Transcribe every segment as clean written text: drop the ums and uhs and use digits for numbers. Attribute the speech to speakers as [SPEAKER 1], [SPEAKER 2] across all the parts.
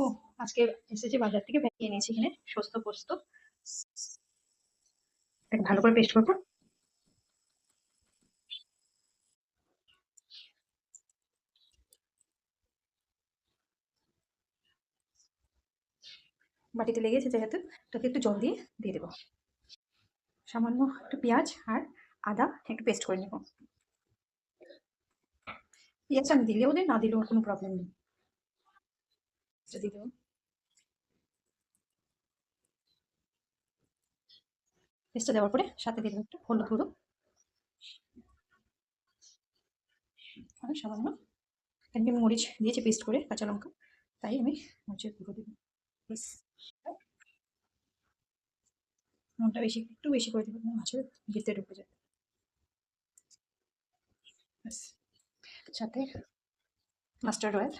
[SPEAKER 1] ও আজকে এসেছি বাজার থেকে কিনে নিয়েছি এখানে সস্ত পোস্ত। এটাকে ভালো করে পেস্ট করবো। বাটিতে লেগেছে যেহেতু তাকে একটু জল দিয়ে দেবো। সামান্য একটু পেঁয়াজ আর আদা একটু পেস্ট করে নেবো। পেঁয়াজটা আমি দিলেও দিই, না দিলেও কোনো প্রবলেম নেই। এটা দিয়ে দেবো। পেস্টটা দেওয়ার পরে সাথে দিয়ে দেবো একটু হলুদ গুঁড়ো আর সামান্য এখানে আমি মরিচ দিয়েছি পেস্ট করে, কাঁচা লঙ্কা, তাই আমি মরিচের গুঁড়ো দেবো। ব্যাস। নুনটা একটু বেশি করে দেবো, মাছের ভিতরে ঢুকে যায়। ব্যাস। সাথে মাস্টার্ড অয়েল।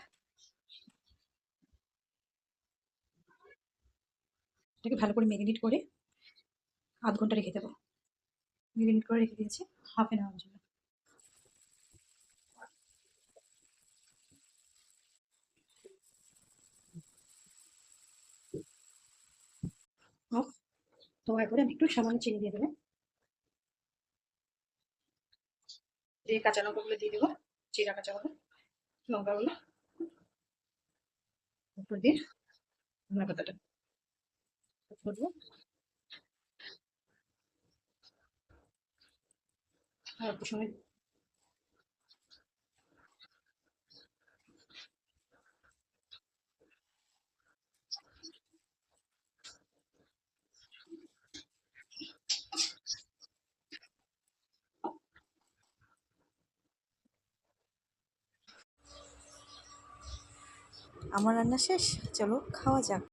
[SPEAKER 1] এটাকে ভালো করে ম্যারিনেট করে আধ ঘন্টা রেখে দেবো। ম্যারিনেট করে রেখে দিয়েছি ½ জন্য। তো করে আমি একটু সামান্য চিনি দিয়ে দেবো, দিয়ে কাঁচা লঙ্কাগুলো দিয়ে দেবো, চিরা কাঁচাগুলো লঙ্কাগুলো উপর দিয়ে ধনে পাতাটা করবো। আর একটু সময়
[SPEAKER 2] আমার রান্না শেষ, চলো খাওয়া যাক।